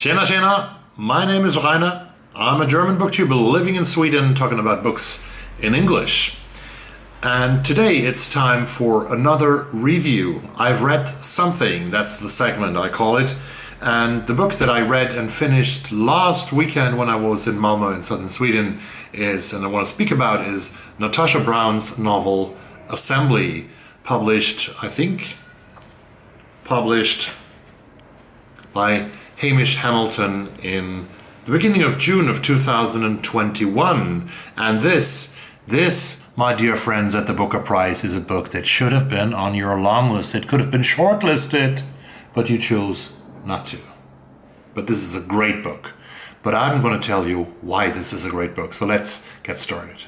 Tjena, tjena! My name is Rainer. I'm a German booktuber living in Sweden talking about books in English. And today it's time for another review. I've read something, that's the segment I call it. And the book that I read and finished last weekend when I was in Malmö in southern Sweden and I want to speak about, is Natasha Brown's novel Assembly, published by Hamish Hamilton in the beginning of June of 2021. And this, my dear friends at the Booker Prize, is a book that should have been on your long list. It could have been shortlisted, but you chose not to. But this is a great book. But I'm going to tell you why this is a great book. So let's get started.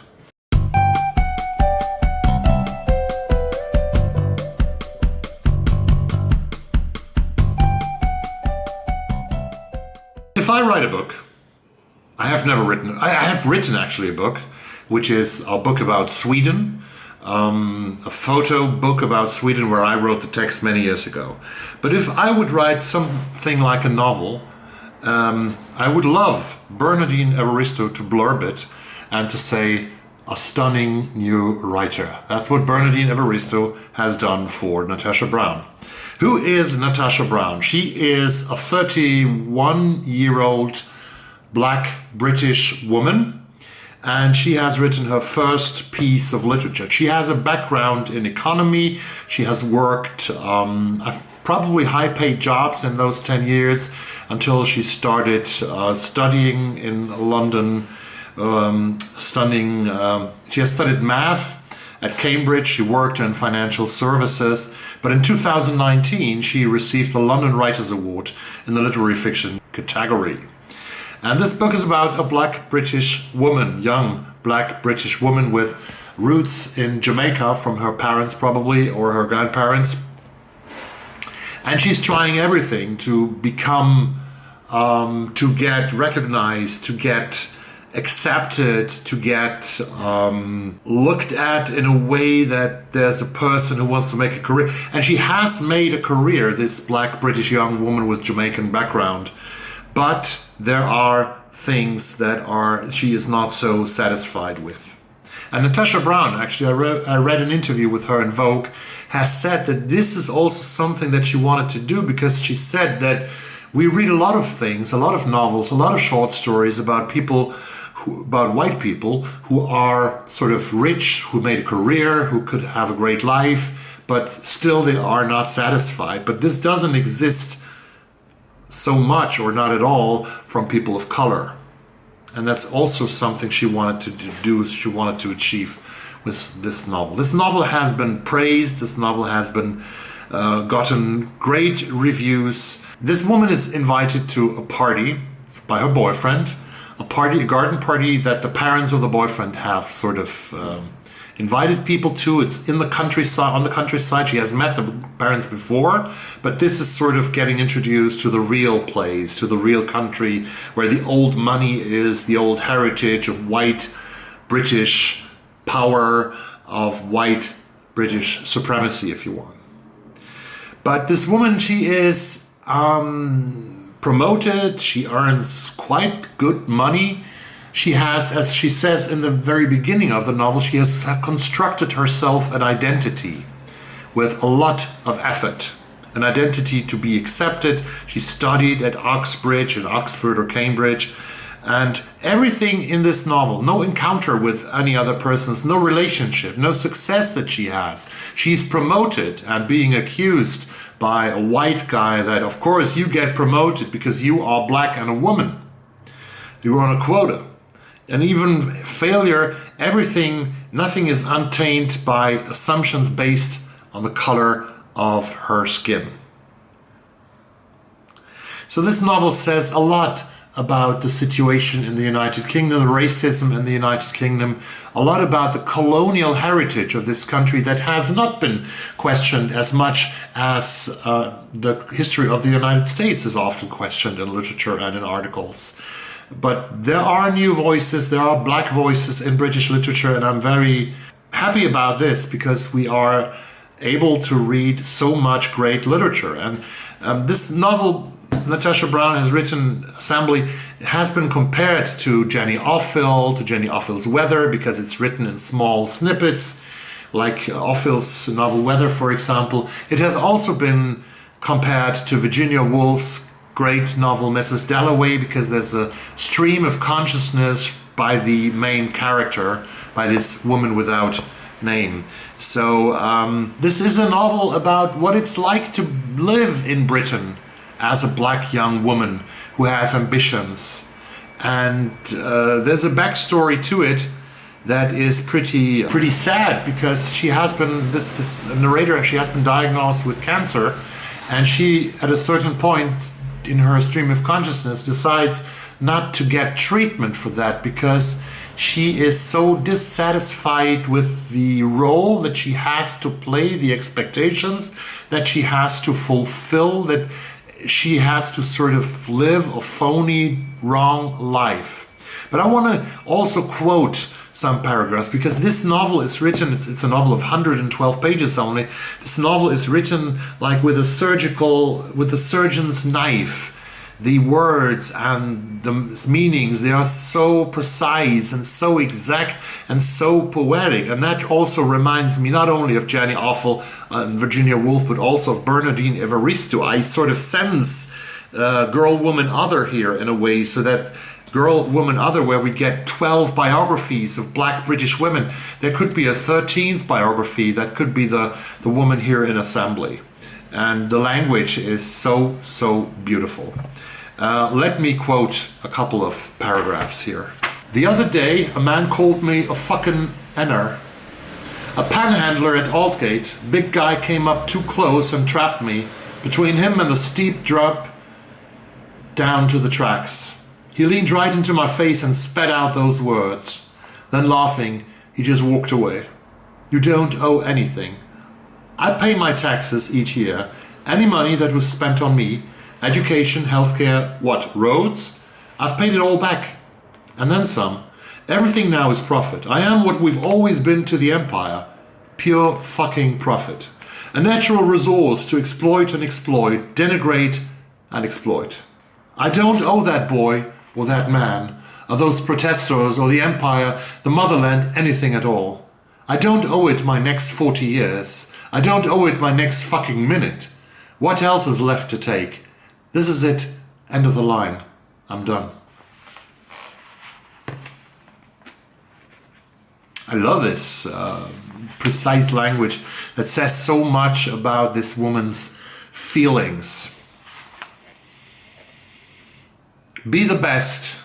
If I write a book, I have written actually a book, which is a book about Sweden, a photo book about Sweden where I wrote the text many years ago. But if I would write something like a novel, I would love Bernardine Evaristo to blurb it and to say, a stunning new writer. That's what Bernardine Evaristo has done for Natasha Brown. Who is Natasha Brown? She is a 31-year-old black British woman, and she has written her first piece of literature. She has a background in economy. She has worked probably high-paid jobs in those 10 years until she started studying in London. She has studied math at Cambridge. She worked in financial services, but in 2019 she received the London Writers' Award in the literary fiction category. And this book is about a black British woman, young black British woman with roots in Jamaica from her parents probably, or her grandparents. And she's trying everything to become, to get recognized, to get accepted, to get looked at in a way that there's a person who wants to make a career. And she has made a career, this black British young woman with Jamaican background. But there are things that she is not so satisfied with. And Natasha Brown, actually, I read an interview with her in Vogue, has said that this is also something that she wanted to do, because she said that we read a lot of things, a lot of novels, a lot of short stories about white people who are sort of rich, who made a career, who could have a great life, but still they are not satisfied. But this doesn't exist so much, or not at all, from people of color. And that's also something she wanted to do, she wanted to achieve with this novel. This novel has been praised, this novel has been gotten great reviews. This woman is invited to a party by her boyfriend, a garden party that the parents of the boyfriend have sort of invited people to. It's in the countryside, on the countryside. She has met the parents before, but this is sort of getting introduced to the real place, to the real country, where the old money is, the old heritage of white British power, of white British supremacy, if you want. But this woman, she is promoted, she earns quite good money. She has, as she says in the very beginning of the novel, she has constructed herself an identity with a lot of effort, an identity to be accepted. She studied at Oxbridge, in Oxford or Cambridge, and everything in this novel, no encounter with any other persons, no relationship, no success that she has. She's promoted and being accused by a white guy that, of course, you get promoted because you are black and a woman. You are on a quota. And even failure, nothing is untainted by assumptions based on the color of her skin. So this novel says a lot about the situation in the United Kingdom, the racism in the United Kingdom, a lot about the colonial heritage of this country that has not been questioned as much as the history of the United States is often questioned in literature and in articles. But there are new voices, there are black voices in British literature, and I'm very happy about this because we are able to read so much great literature. And this novel Natasha Brown has written Assembly has been compared to Jenny Offill, to Jenny Offill's Weather, because it's written in small snippets, like Offill's novel Weather, for example. It has also been compared to Virginia Woolf's great novel Mrs. Dalloway, because there's a stream of consciousness by the main character, by this woman without name. So this is a novel about what it's like to live in Britain as a black young woman who has ambitions. And there's a backstory to it that is pretty sad, because she has been, this narrator, she has been diagnosed with cancer, and she, at a certain point in her stream of consciousness, decides not to get treatment for that, because she is so dissatisfied with the role that she has to play, the expectations that she has to fulfill, that she has to sort of live a phony, wrong life. But I want to also quote some paragraphs, because this novel is written, it's a novel of 112 pages only. This novel is written like with a surgeon's knife. The words and the meanings, they are so precise and so exact and so poetic. And that also reminds me not only of Jenny Offill and Virginia Woolf, but also of Bernardine Evaristo. I sort of sense Girl, Woman, Other here in a way, so that Girl, Woman, Other, where we get 12 biographies of black British women. There could be a 13th biography that could be the woman here in Assembly. And the language is so beautiful. Let me quote a couple of paragraphs here. The other day, a man called me a fucking enner. A panhandler at Aldgate, big guy, came up too close and trapped me between him and the steep drop down to the tracks. He leaned right into my face and spat out those words. Then, laughing, he just walked away. You don't owe anything. I pay my taxes each year. Any money that was spent on me, education, healthcare, what, roads? I've paid it all back. And then some. Everything now is profit. I am what we've always been to the empire. Pure fucking profit. A natural resource to exploit and exploit, denigrate and exploit. I don't owe that boy or that man, or those protesters or the empire, the motherland, anything at all. I don't owe it my next 40 years. I don't owe it my next fucking minute. What else is left to take? This is it. End of the line. I'm done. I love this precise language that says so much about this woman's feelings. Be the best.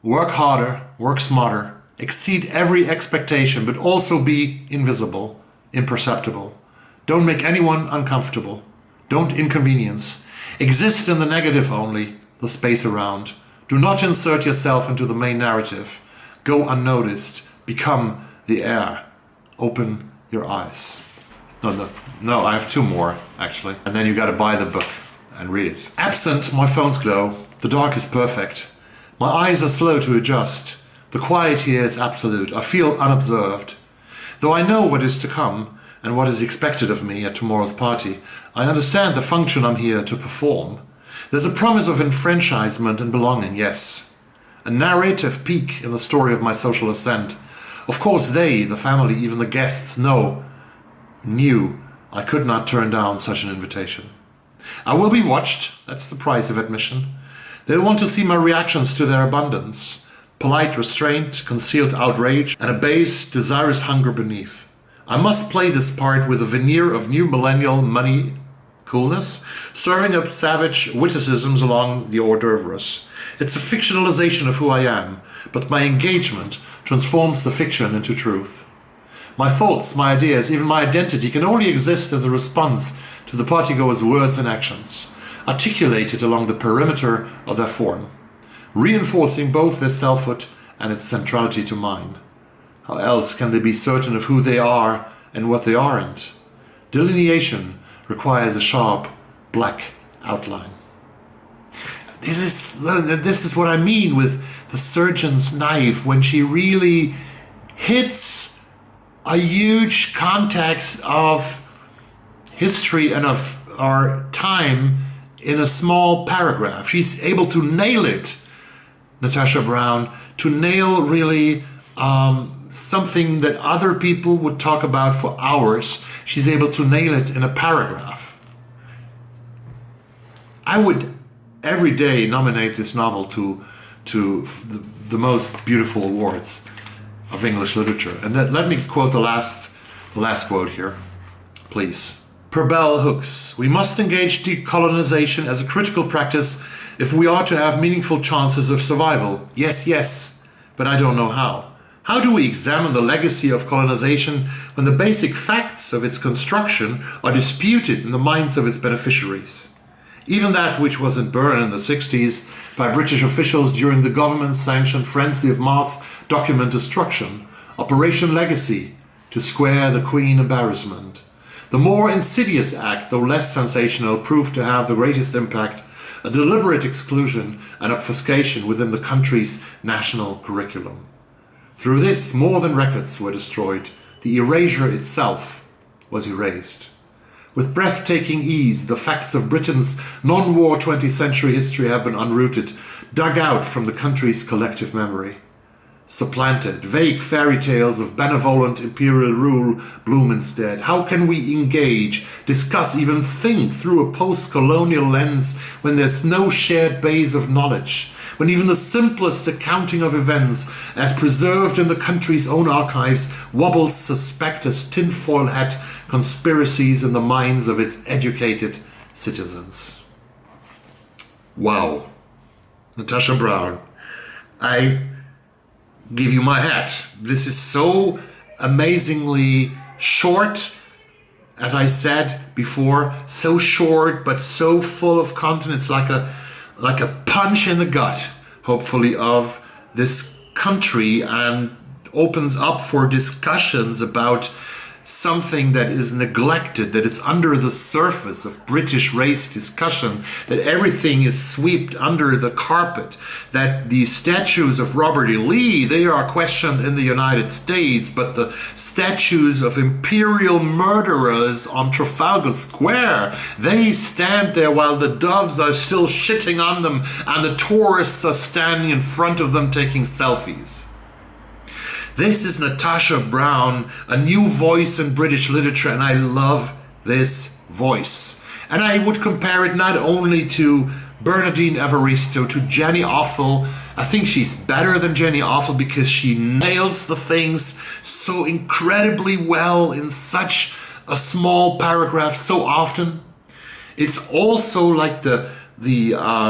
Work harder. Work smarter. Exceed every expectation, but also be invisible, imperceptible. Don't make anyone uncomfortable. Don't inconvenience. Exist in the negative only, the space around. Do not insert yourself into the main narrative. Go unnoticed. Become the air. Open your eyes. No, I have two more, actually. And then you gotta buy the book and read it. Absent, my phone's glow. The dark is perfect. My eyes are slow to adjust. The quiet here is absolute. I feel unobserved. Though I know what is to come and what is expected of me at tomorrow's party, I understand the function I'm here to perform. There's a promise of enfranchisement and belonging, yes. A narrative peak in the story of my social ascent. Of course they, the family, even the guests, knew I could not turn down such an invitation. I will be watched. That's the price of admission. They'll want to see my reactions to their abundance. Polite restraint, concealed outrage, and a base, desirous hunger beneath. I must play this part with a veneer of new millennial money coolness, serving up savage witticisms along the hors d'oeuvres. It's a fictionalization of who I am, but my engagement transforms the fiction into truth. My thoughts, my ideas, even my identity can only exist as a response to the partygoers' words and actions, articulated along the perimeter of their form, reinforcing both their selfhood and its centrality to mine. How else can they be certain of who they are and what they aren't? Delineation requires a sharp, black outline. This is what I mean with the surgeon's knife, when she really hits a huge context of history and of our time in a small paragraph. She's able to nail it, Natasha Brown, to nail really something that other people would talk about for hours. She's able to nail it in a paragraph. I would every day nominate this novel to the most beautiful awards of English literature. And let me quote the last quote here, please. Per bell hooks, we must engage decolonization as a critical practice if we are to have meaningful chances of survival. Yes, yes, but I don't know how. How do we examine the legacy of colonization when the basic facts of its construction are disputed in the minds of its beneficiaries? Even that which was in Bern in the 60s by British officials during the government-sanctioned frenzy of mass document destruction, Operation Legacy, to square the Queen embarrassment. The more insidious act, though less sensational, proved to have the greatest impact, a deliberate exclusion and obfuscation within the country's national curriculum. Through this, more than records were destroyed. The erasure itself was erased. With breathtaking ease, the facts of Britain's non-war 20th century history have been unrooted, dug out from the country's collective memory. Supplanted, vague fairy tales of benevolent imperial rule bloom instead. How can we engage, discuss, even think through a post-colonial lens when there's no shared base of knowledge? When even the simplest accounting of events, as preserved in the country's own archives, wobbles suspect as tinfoil hat conspiracies in the minds of its educated citizens. Wow. Natasha Brown, I give you my hat. This is so amazingly short, as I said before, so short but so full of content. It's like a punch in the gut, hopefully, of this country, and opens up for discussions about something that is neglected, that is under the surface of British race discussion, that everything is swept under the carpet, that the statues of Robert E. Lee, they are questioned in the United States, but the statues of imperial murderers on Trafalgar Square, they stand there while the doves are still shitting on them and the tourists are standing in front of them taking selfies. This is Natasha Brown, a new voice in British literature, and I love this voice. And I would compare it not only to Bernardine Evaristo, to Jenny Offel. I think she's better than Jenny Offel because she nails the things so incredibly well in such a small paragraph so often. It's also like the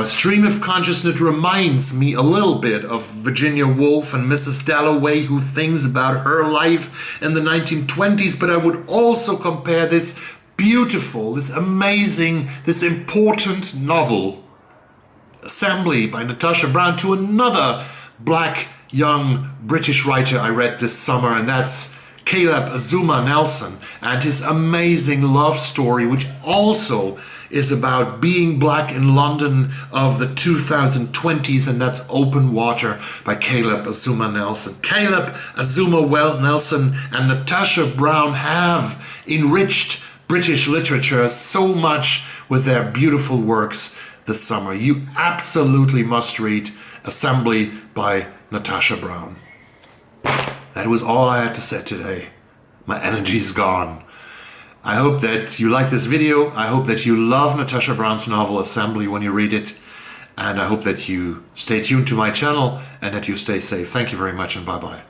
stream of consciousness reminds me a little bit of Virginia Woolf and Mrs. Dalloway, who thinks about her life in the 1920s, but I would also compare this beautiful, this amazing, this important novel, Assembly by Natasha Brown, to another black young British writer I read this summer, and that's Caleb Azumah Nelson, and his amazing love story, which also is about being black in London of the 2020s, and that's Open Water by Caleb Azumah Nelson. Caleb Azumah Nelson and Natasha Brown have enriched British literature so much with their beautiful works this summer. You absolutely must read Assembly by Natasha Brown. That was all I had to say today. My energy is gone. I hope that you like this video. I hope that you love Natasha Brown's novel Assembly when you read it. And I hope that you stay tuned to my channel and that you stay safe. Thank you very much, and bye-bye.